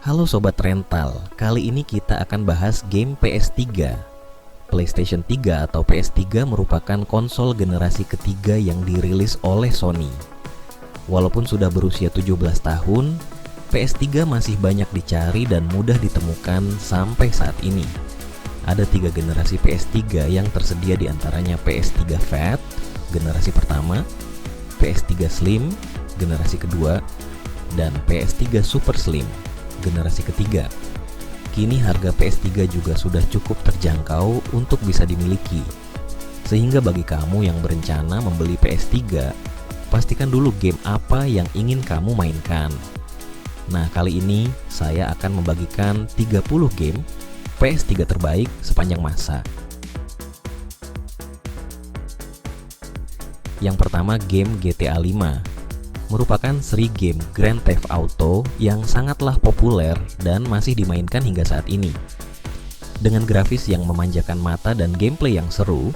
Halo Sobat Rental, kali ini kita akan bahas game PS3. PlayStation 3 atau PS3 merupakan konsol generasi ketiga yang dirilis oleh Sony. Walaupun sudah berusia 17 tahun, PS3 masih banyak dicari dan mudah ditemukan sampai saat ini. Ada 3 generasi PS3 yang tersedia, di antaranya PS3 Fat, generasi pertama, PS3 Slim, generasi kedua, dan PS3 Super Slim, generasi ketiga. Kini harga PS3 juga sudah cukup terjangkau untuk bisa dimiliki. Sehingga bagi kamu yang berencana membeli PS3, pastikan dulu game apa yang ingin kamu mainkan. Nah, kali ini saya akan membagikan 30 game PS3 terbaik sepanjang masa. Yang pertama, game GTA 5. Merupakan seri game Grand Theft Auto yang sangatlah populer dan masih dimainkan hingga saat ini. Dengan grafis yang memanjakan mata dan gameplay yang seru,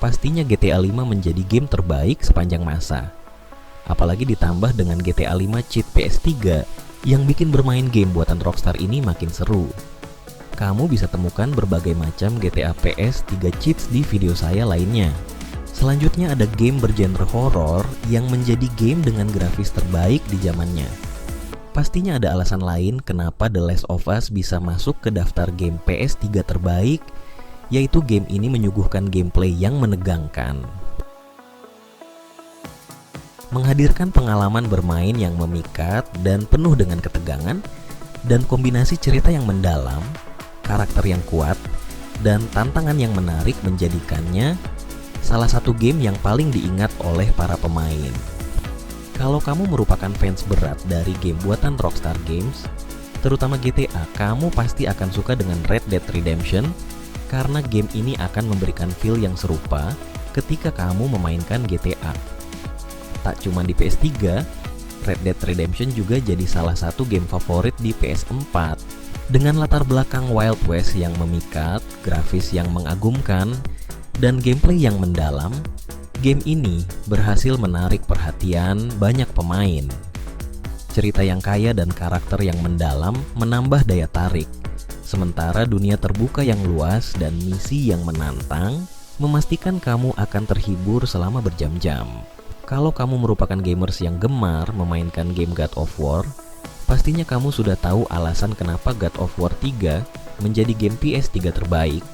pastinya GTA 5 menjadi game terbaik sepanjang masa. Apalagi ditambah dengan GTA 5 cheat PS3 yang bikin bermain game buatan Rockstar ini makin seru. Kamu bisa temukan berbagai macam GTA PS3 cheats di video saya lainnya. Selanjutnya ada game bergenre horor yang menjadi game dengan grafis terbaik di zamannya. Pastinya ada alasan lain kenapa The Last of Us bisa masuk ke daftar game PS3 terbaik, yaitu game ini menyuguhkan gameplay yang menegangkan. Menghadirkan pengalaman bermain yang memikat dan penuh dengan ketegangan, dan kombinasi cerita yang mendalam, karakter yang kuat, dan tantangan yang menarik menjadikannya salah satu game yang paling diingat oleh para pemain. Kalau kamu merupakan fans berat dari game buatan Rockstar Games, terutama GTA, kamu pasti akan suka dengan Red Dead Redemption karena game ini akan memberikan feel yang serupa ketika kamu memainkan GTA. Tak cuma di PS3, Red Dead Redemption juga jadi salah satu game favorit di PS4. Dengan latar belakang Wild West yang memikat, grafis yang mengagumkan, dan gameplay yang mendalam, game ini berhasil menarik perhatian banyak pemain. Cerita yang kaya dan karakter yang mendalam menambah daya tarik, sementara dunia terbuka yang luas dan misi yang menantang memastikan kamu akan terhibur selama berjam-jam. Kalau kamu merupakan gamers yang gemar memainkan game God of War, pastinya kamu sudah tahu alasan kenapa God of War 3 menjadi game PS3 terbaik.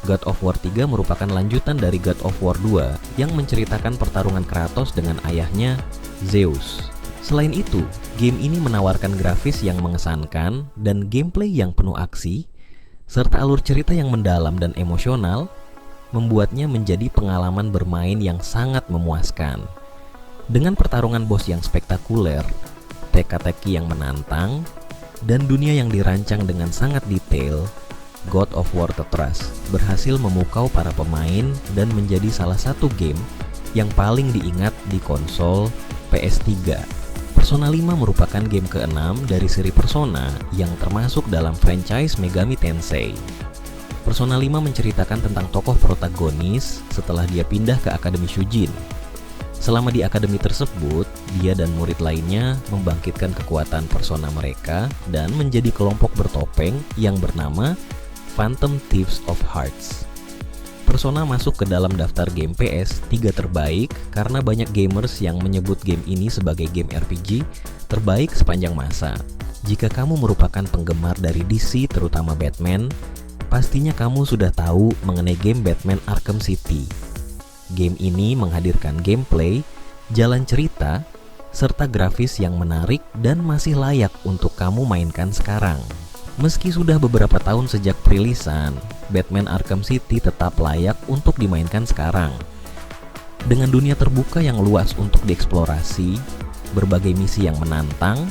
God of War 3 merupakan lanjutan dari God of War 2 yang menceritakan pertarungan Kratos dengan ayahnya, Zeus. Selain itu, game ini menawarkan grafis yang mengesankan dan gameplay yang penuh aksi, serta alur cerita yang mendalam dan emosional, membuatnya menjadi pengalaman bermain yang sangat memuaskan. Dengan pertarungan bos yang spektakuler, teka-teki yang menantang, dan dunia yang dirancang dengan sangat detail, God of War The Trust berhasil memukau para pemain dan menjadi salah satu game yang paling diingat di konsol PS3. Persona 5 merupakan game ke-6 dari seri Persona yang termasuk dalam franchise Megami Tensei. Persona 5 menceritakan tentang tokoh protagonis setelah dia pindah ke Akademi Shujin. Selama di akademi tersebut, dia dan murid lainnya membangkitkan kekuatan persona mereka dan menjadi kelompok bertopeng yang bernama Phantom Thieves of Hearts. Persona masuk ke dalam daftar game PS3 terbaik karena banyak gamers yang menyebut game ini sebagai game RPG terbaik sepanjang masa. Jika kamu merupakan penggemar dari DC, terutama Batman, pastinya kamu sudah tahu mengenai game Batman Arkham City. Game ini menghadirkan gameplay, jalan cerita, serta grafis yang menarik dan masih layak untuk kamu mainkan sekarang. Meski sudah beberapa tahun sejak perilisan, Batman Arkham City tetap layak untuk dimainkan sekarang. Dengan dunia terbuka yang luas untuk dieksplorasi, berbagai misi yang menantang,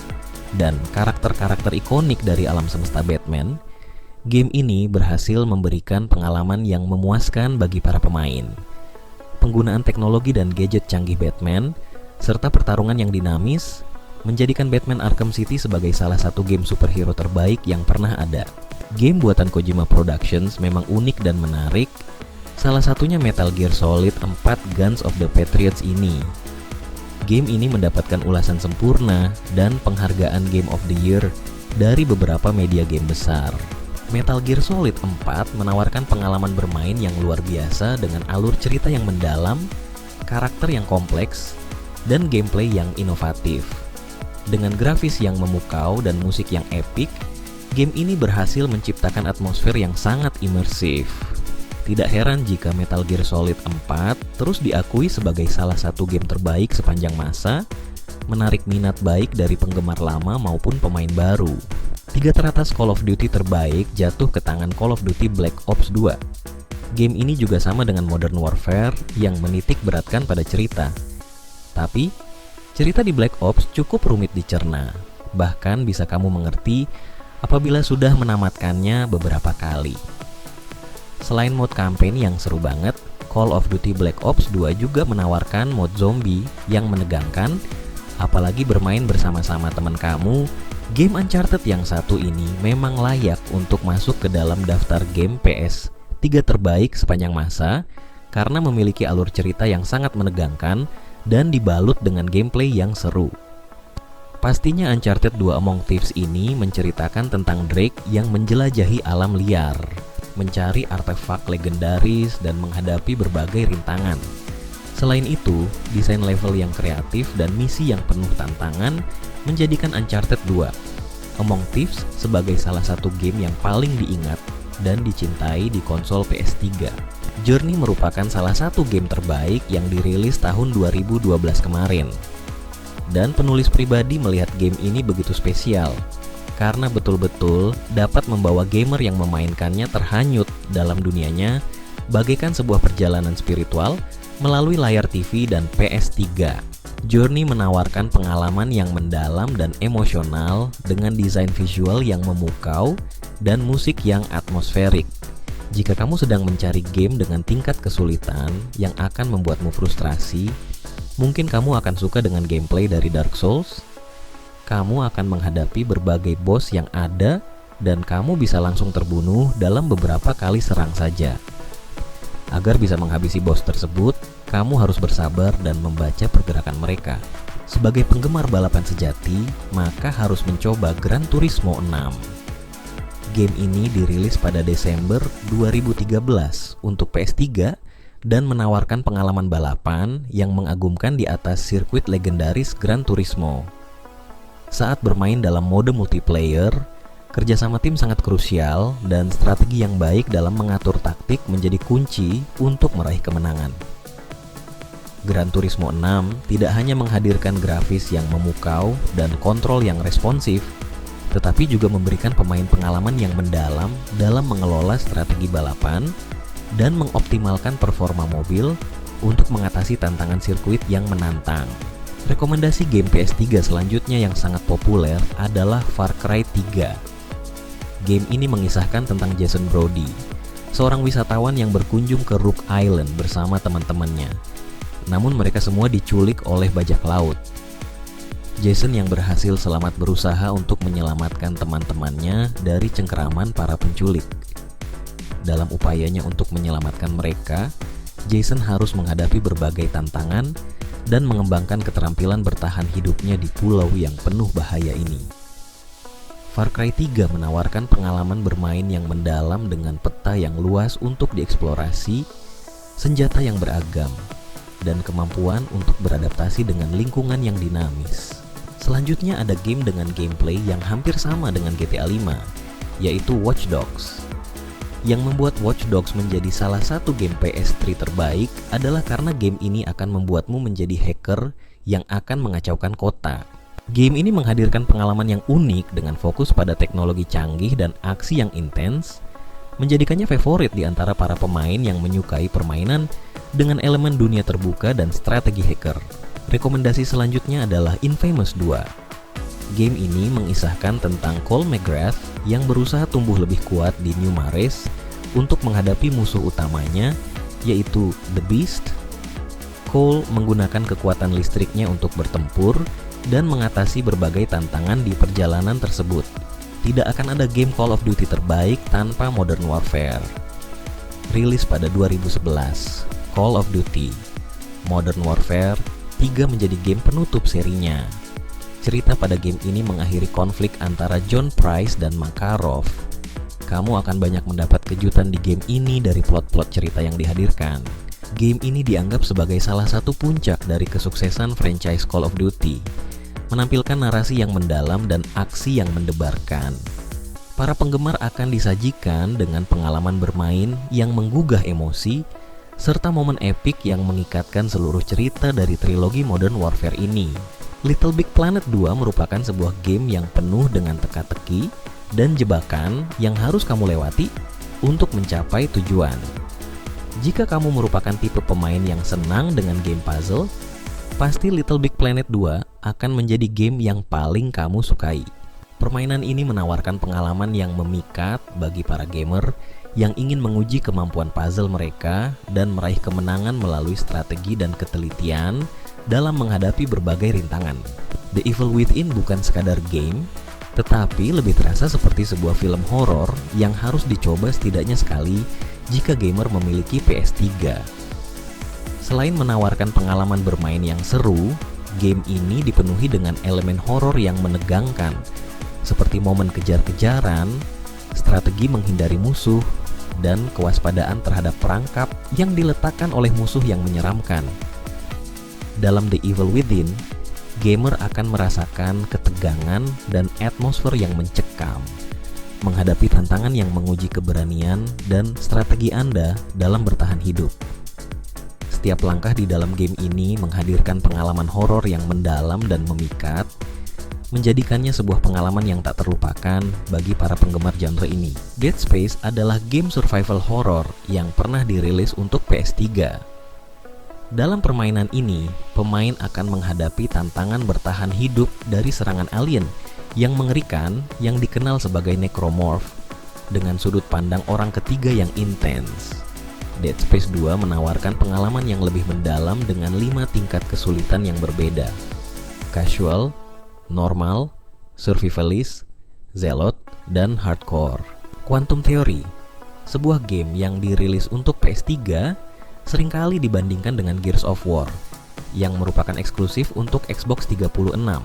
dan karakter-karakter ikonik dari alam semesta Batman, game ini berhasil memberikan pengalaman yang memuaskan bagi para pemain. Penggunaan teknologi dan gadget canggih Batman, serta pertarungan yang dinamis, menjadikan Batman Arkham City sebagai salah satu game superhero terbaik yang pernah ada. Game buatan Kojima Productions memang unik dan menarik, salah satunya Metal Gear Solid 4 Guns of the Patriots ini. Game ini mendapatkan ulasan sempurna dan penghargaan Game of the Year dari beberapa media game besar. Metal Gear Solid 4 menawarkan pengalaman bermain yang luar biasa dengan alur cerita yang mendalam, karakter yang kompleks, dan gameplay yang inovatif. Dengan grafis yang memukau dan musik yang epik, game ini berhasil menciptakan atmosfer yang sangat imersif. Tidak heran jika Metal Gear Solid 4 terus diakui sebagai salah satu game terbaik sepanjang masa, menarik minat baik dari penggemar lama maupun pemain baru. 3 teratas Call of Duty terbaik jatuh ke tangan Call of Duty Black Ops 2. Game ini juga sama dengan Modern Warfare yang menitik beratkan pada cerita. Tapi, cerita di Black Ops cukup rumit dicerna. Bahkan bisa kamu mengerti apabila sudah menamatkannya beberapa kali. Selain mode campaign yang seru banget, Call of Duty Black Ops 2 juga menawarkan mode zombie yang menegangkan. Apalagi bermain bersama-sama teman kamu, game Uncharted yang satu ini memang layak untuk masuk ke dalam daftar game PS3 terbaik sepanjang masa karena memiliki alur cerita yang sangat menegangkan dan dibalut dengan gameplay yang seru. Pastinya Uncharted 2 Among Thieves ini menceritakan tentang Drake yang menjelajahi alam liar, mencari artefak legendaris dan menghadapi berbagai rintangan. Selain itu, desain level yang kreatif dan misi yang penuh tantangan menjadikan Uncharted 2 Among Thieves sebagai salah satu game yang paling diingat dan dicintai di konsol PS3. Journey merupakan salah satu game terbaik yang dirilis tahun 2012 kemarin. Dan penulis pribadi melihat game ini begitu spesial karena betul-betul dapat membawa gamer yang memainkannya terhanyut dalam dunianya bagaikan sebuah perjalanan spiritual melalui layar TV dan PS3. Journey menawarkan pengalaman yang mendalam dan emosional dengan desain visual yang memukau dan musik yang atmosferik. Jika kamu sedang mencari game dengan tingkat kesulitan yang akan membuatmu frustrasi, mungkin kamu akan suka dengan gameplay dari Dark Souls. Kamu akan menghadapi berbagai boss yang ada dan kamu bisa langsung terbunuh dalam beberapa kali serang saja. Agar bisa menghabisi bos tersebut, kamu harus bersabar dan membaca pergerakan mereka. Sebagai penggemar balapan sejati, maka harus mencoba Gran Turismo 6. Game ini dirilis pada Desember 2013 untuk PS3 dan menawarkan pengalaman balapan yang mengagumkan di atas sirkuit legendaris Gran Turismo. Saat bermain dalam mode multiplayer, kerjasama tim sangat krusial dan strategi yang baik dalam mengatur taktik menjadi kunci untuk meraih kemenangan. Gran Turismo 6 tidak hanya menghadirkan grafis yang memukau dan kontrol yang responsif, tetapi juga memberikan pemain pengalaman yang mendalam dalam mengelola strategi balapan dan mengoptimalkan performa mobil untuk mengatasi tantangan sirkuit yang menantang. Rekomendasi game PS3 selanjutnya yang sangat populer adalah Far Cry 3. Game ini mengisahkan tentang Jason Brody, seorang wisatawan yang berkunjung ke Rook Island bersama teman-temannya. Namun mereka semua diculik oleh bajak laut. Jason yang berhasil selamat berusaha untuk menyelamatkan teman-temannya dari cengkeraman para penculik. Dalam upayanya untuk menyelamatkan mereka, Jason harus menghadapi berbagai tantangan dan mengembangkan keterampilan bertahan hidupnya di pulau yang penuh bahaya ini. Far Cry 3 menawarkan pengalaman bermain yang mendalam dengan peta yang luas untuk dieksplorasi, senjata yang beragam, dan kemampuan untuk beradaptasi dengan lingkungan yang dinamis. Selanjutnya ada game dengan gameplay yang hampir sama dengan GTA 5, yaitu Watch Dogs. Yang membuat Watch Dogs menjadi salah satu game PS3 terbaik adalah karena game ini akan membuatmu menjadi hacker yang akan mengacaukan kota. Game ini menghadirkan pengalaman yang unik dengan fokus pada teknologi canggih dan aksi yang intens, menjadikannya favorit di antara para pemain yang menyukai permainan dengan elemen dunia terbuka dan strategi hacker. Rekomendasi selanjutnya adalah Infamous 2. Game ini mengisahkan tentang Cole McGrath yang berusaha tumbuh lebih kuat di New Mares untuk menghadapi musuh utamanya, yaitu The Beast. Cole menggunakan kekuatan listriknya untuk bertempur dan mengatasi berbagai tantangan di perjalanan tersebut. Tidak akan ada game Call of Duty terbaik tanpa Modern Warfare. Rilis pada 2011, Call of Duty Modern Warfare 3 menjadi game penutup serinya. cerita pada game ini mengakhiri konflik antara John Price dan Makarov. Kamu akan banyak mendapat kejutan di game ini dari plot-plot cerita yang dihadirkan. Game ini dianggap sebagai salah satu puncak dari kesuksesan franchise Call of Duty, menampilkan narasi yang mendalam dan aksi yang mendebarkan. Para penggemar akan disajikan dengan pengalaman bermain yang menggugah emosi, serta momen epik yang mengikatkan seluruh cerita dari trilogi Modern Warfare ini. Little Big Planet 2 merupakan sebuah game yang penuh dengan teka-teki dan jebakan yang harus kamu lewati untuk mencapai tujuan. Jika kamu merupakan tipe pemain yang senang dengan game puzzle, pasti Little Big Planet 2 akan menjadi game yang paling kamu sukai. Permainan ini menawarkan pengalaman yang memikat bagi para gamer yang ingin menguji kemampuan puzzle mereka dan meraih kemenangan melalui strategi dan ketelitian dalam menghadapi berbagai rintangan. The Evil Within bukan sekadar game, tetapi lebih terasa seperti sebuah film horor yang harus dicoba setidaknya sekali jika gamer memiliki PS3. Selain menawarkan pengalaman bermain yang seru, game ini dipenuhi dengan elemen horor yang menegangkan, seperti momen kejar-kejaran, strategi menghindari musuh, dan kewaspadaan terhadap perangkap yang diletakkan oleh musuh yang menyeramkan. Dalam The Evil Within, gamer akan merasakan ketegangan dan atmosfer yang mencekam, menghadapi tantangan yang menguji keberanian dan strategi Anda dalam bertahan hidup. Setiap langkah di dalam game ini menghadirkan pengalaman horor yang mendalam dan memikat, menjadikannya sebuah pengalaman yang tak terlupakan bagi para penggemar genre ini. Dead Space adalah game survival horror yang pernah dirilis untuk PS3. Dalam permainan ini, pemain akan menghadapi tantangan bertahan hidup dari serangan alien yang mengerikan yang dikenal sebagai necromorph dengan sudut pandang orang ketiga yang intens. Dead Space 2 menawarkan pengalaman yang lebih mendalam dengan 5 tingkat kesulitan yang berbeda: casual, normal, survivalist, zealot, dan hardcore. Quantum Theory, sebuah game yang dirilis untuk PS3, seringkali dibandingkan dengan Gears of War, yang merupakan eksklusif untuk Xbox 360.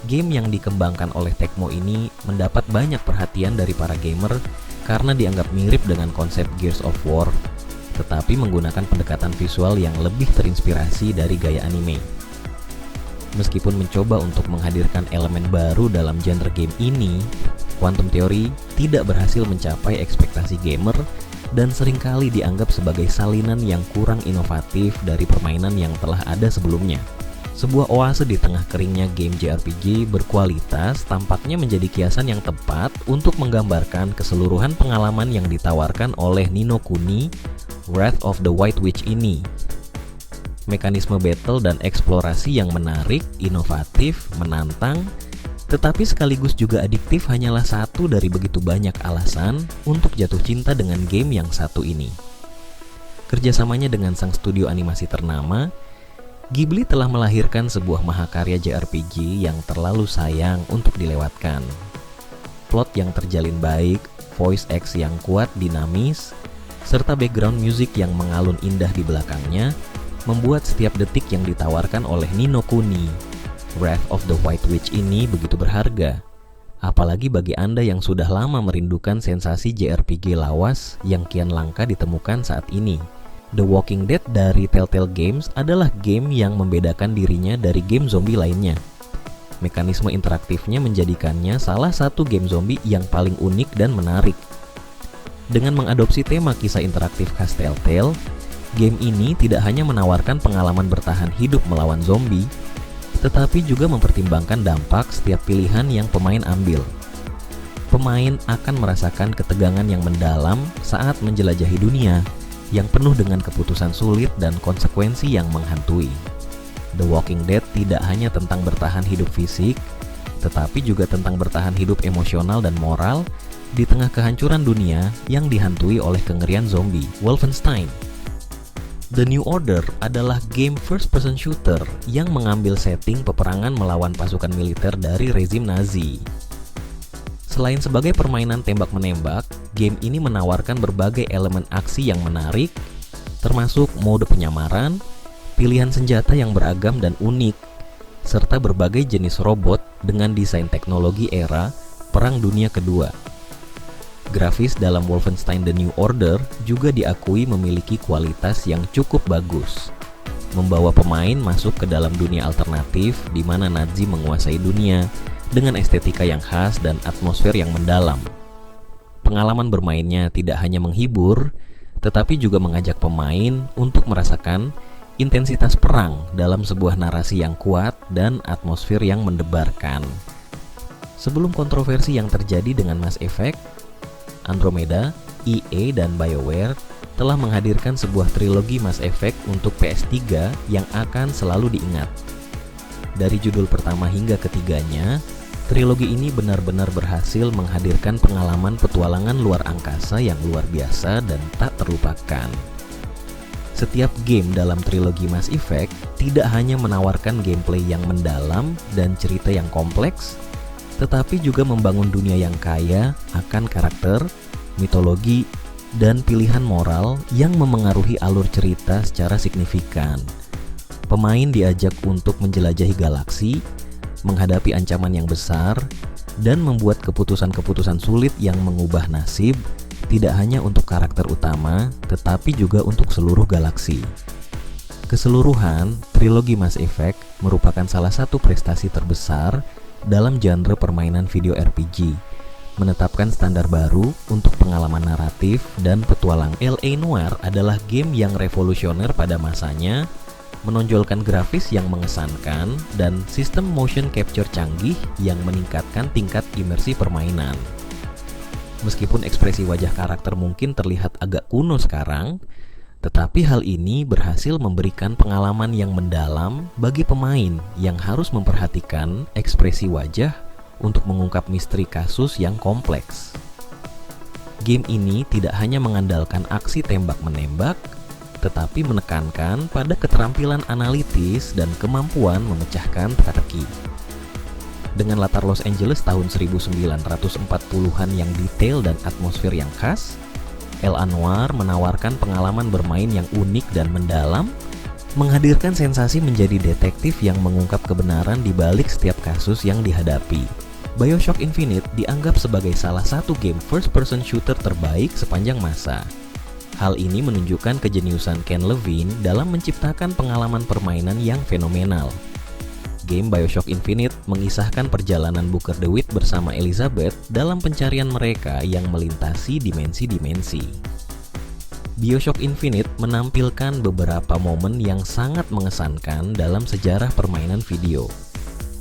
Game yang dikembangkan oleh Tecmo ini mendapat banyak perhatian dari para gamer karena dianggap mirip dengan konsep Gears of War, tetapi menggunakan pendekatan visual yang lebih terinspirasi dari gaya anime. Meskipun mencoba untuk menghadirkan elemen baru dalam genre game ini, Quantum Theory tidak berhasil mencapai ekspektasi gamer dan seringkali dianggap sebagai salinan yang kurang inovatif dari permainan yang telah ada sebelumnya. Sebuah oase di tengah keringnya game JRPG berkualitas tampaknya menjadi kiasan yang tepat untuk menggambarkan keseluruhan pengalaman yang ditawarkan oleh Ni no Kuni Wrath of the White Witch ini. Mekanisme battle dan eksplorasi yang menarik, inovatif, menantang, tetapi sekaligus juga adiktif hanyalah satu dari begitu banyak alasan untuk jatuh cinta dengan game yang satu ini. Kerjasamanya dengan sang studio animasi ternama, Ghibli telah melahirkan sebuah mahakarya JRPG yang terlalu sayang untuk dilewatkan. Plot yang terjalin baik, voice acts yang kuat dinamis, serta background music yang mengalun indah di belakangnya membuat setiap detik yang ditawarkan oleh Ni no Kuni Wrath of the White Witch ini begitu berharga. Apalagi bagi Anda yang sudah lama merindukan sensasi JRPG lawas yang kian langka ditemukan saat ini. The Walking Dead dari Telltale Games adalah game yang membedakan dirinya dari game zombie lainnya. Mekanisme interaktifnya menjadikannya salah satu game zombie yang paling unik dan menarik. Dengan mengadopsi tema kisah interaktif khas Telltale, game ini tidak hanya menawarkan pengalaman bertahan hidup melawan zombie, tetapi juga mempertimbangkan dampak setiap pilihan yang pemain ambil. Pemain akan merasakan ketegangan yang mendalam saat menjelajahi dunia yang penuh dengan keputusan sulit dan konsekuensi yang menghantui. The Walking Dead tidak hanya tentang bertahan hidup fisik, tetapi juga tentang bertahan hidup emosional dan moral di tengah kehancuran dunia yang dihantui oleh kengerian zombie. Wolfenstein The New Order adalah game first-person shooter yang mengambil setting peperangan melawan pasukan militer dari rezim Nazi. Selain sebagai permainan tembak-menembak, game ini menawarkan berbagai elemen aksi yang menarik, termasuk mode penyamaran, pilihan senjata yang beragam dan unik, serta berbagai jenis robot dengan desain teknologi era Perang Dunia Kedua. Grafis dalam Wolfenstein The New Order juga diakui memiliki kualitas yang cukup bagus, membawa pemain masuk ke dalam dunia alternatif di mana Nazi menguasai dunia dengan estetika yang khas dan atmosfer yang mendalam. Pengalaman bermainnya tidak hanya menghibur, tetapi juga mengajak pemain untuk merasakan intensitas perang dalam sebuah narasi yang kuat dan atmosfer yang mendebarkan. Sebelum kontroversi yang terjadi dengan Mass Effect, Andromeda, EA, dan BioWare telah menghadirkan sebuah trilogi Mass Effect untuk PS3 yang akan selalu diingat. Dari judul pertama hingga ketiganya, trilogi ini benar-benar berhasil menghadirkan pengalaman petualangan luar angkasa yang luar biasa dan tak terlupakan. Setiap game dalam trilogi Mass Effect tidak hanya menawarkan gameplay yang mendalam dan cerita yang kompleks, tetapi juga membangun dunia yang kaya akan karakter, mitologi, dan pilihan moral yang memengaruhi alur cerita secara signifikan. Pemain diajak untuk menjelajahi galaksi, menghadapi ancaman yang besar, dan membuat keputusan-keputusan sulit yang mengubah nasib, tidak hanya untuk karakter utama, tetapi juga untuk seluruh galaksi. Keseluruhan, trilogi Mass Effect merupakan salah satu prestasi terbesar dalam genre permainan video RPG, menetapkan standar baru untuk pengalaman naratif dan petualang. L.A. Noire adalah game yang revolusioner pada masanya, menonjolkan grafis yang mengesankan dan sistem motion capture canggih yang meningkatkan tingkat imersi permainan. Meskipun ekspresi wajah karakter mungkin terlihat agak kuno sekarang, tetapi hal ini berhasil memberikan pengalaman yang mendalam bagi pemain yang harus memperhatikan ekspresi wajah untuk mengungkap misteri kasus yang kompleks. Game ini tidak hanya mengandalkan aksi tembak-menembak, tetapi menekankan pada keterampilan analitis dan kemampuan memecahkan teka-teki. Dengan latar Los Angeles tahun 1940-an yang detail dan atmosfer yang khas, L.A. Noire menawarkan pengalaman bermain yang unik dan mendalam, menghadirkan sensasi menjadi detektif yang mengungkap kebenaran di balik setiap kasus yang dihadapi. BioShock Infinite dianggap sebagai salah satu game first-person shooter terbaik sepanjang masa. Hal ini menunjukkan kejeniusan Ken Levine dalam menciptakan pengalaman permainan yang fenomenal. Game BioShock Infinite mengisahkan perjalanan Booker DeWitt bersama Elizabeth dalam pencarian mereka yang melintasi dimensi-dimensi. BioShock Infinite menampilkan beberapa momen yang sangat mengesankan dalam sejarah permainan video.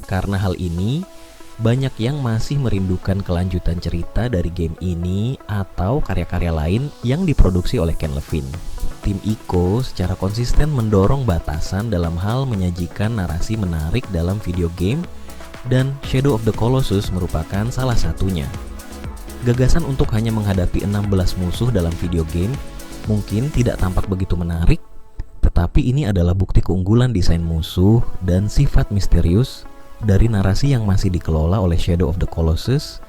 Karena hal ini, banyak yang masih merindukan kelanjutan cerita dari game ini atau karya-karya lain yang diproduksi oleh Ken Levine. Tim Ico secara konsisten mendorong batasan dalam hal menyajikan narasi menarik dalam video game, dan Shadow of the Colossus merupakan salah satunya. Gagasan untuk hanya menghadapi 16 musuh dalam video game mungkin tidak tampak begitu menarik, tetapi ini adalah bukti keunggulan desain musuh dan sifat misterius dari narasi yang masih dikelola oleh Shadow of the Colossus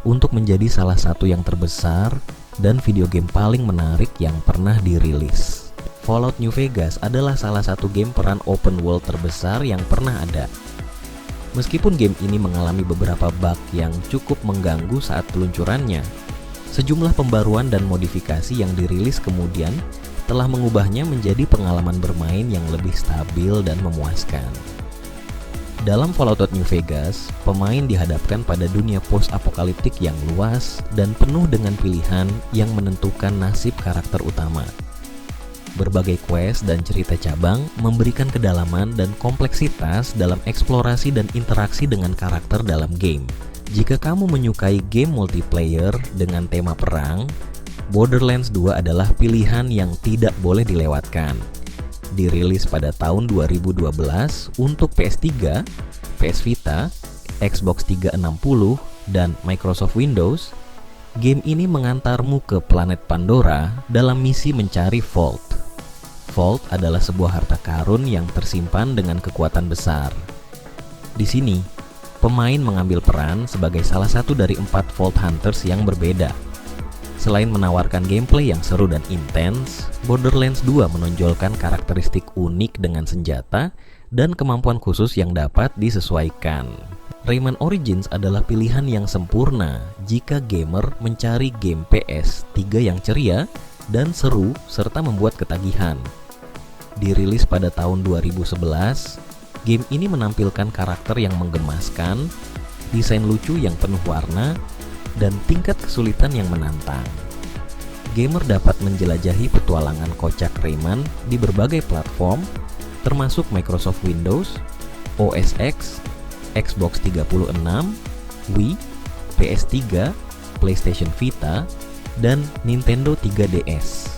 untuk menjadi salah satu yang terbesar dan video game paling menarik yang pernah dirilis. Fallout New Vegas adalah salah satu game peran open world terbesar yang pernah ada. Meskipun game ini mengalami beberapa bug yang cukup mengganggu saat peluncurannya, sejumlah pembaruan dan modifikasi yang dirilis kemudian telah mengubahnya menjadi pengalaman bermain yang lebih stabil dan memuaskan. Dalam Fallout New Vegas, pemain dihadapkan pada dunia post-apokaliptik yang luas dan penuh dengan pilihan yang menentukan nasib karakter utama. Berbagai quest dan cerita cabang memberikan kedalaman dan kompleksitas dalam eksplorasi dan interaksi dengan karakter dalam game. Jika kamu menyukai game multiplayer dengan tema perang, Borderlands 2 adalah pilihan yang tidak boleh dilewatkan. Dirilis pada tahun 2012 untuk PS3, PS Vita, Xbox 360, dan Microsoft Windows, game ini mengantarmu ke planet Pandora dalam misi mencari Vault. Vault adalah sebuah harta karun yang tersimpan dengan kekuatan besar. Di sini, pemain mengambil peran sebagai salah satu dari 4 Vault Hunters yang berbeda. Selain menawarkan gameplay yang seru dan intens, Borderlands 2 menonjolkan karakteristik unik dengan senjata dan kemampuan khusus yang dapat disesuaikan. Rayman Origins adalah pilihan yang sempurna jika gamer mencari game PS3 yang ceria dan seru serta membuat ketagihan. Dirilis pada tahun 2011, game ini menampilkan karakter yang menggemaskan, desain lucu yang penuh warna, dan tingkat kesulitan yang menantang. Gamer dapat menjelajahi petualangan kocak Rayman di berbagai platform, termasuk Microsoft Windows, OS X, Xbox 360, Wii, PS3, PlayStation Vita, dan Nintendo 3DS.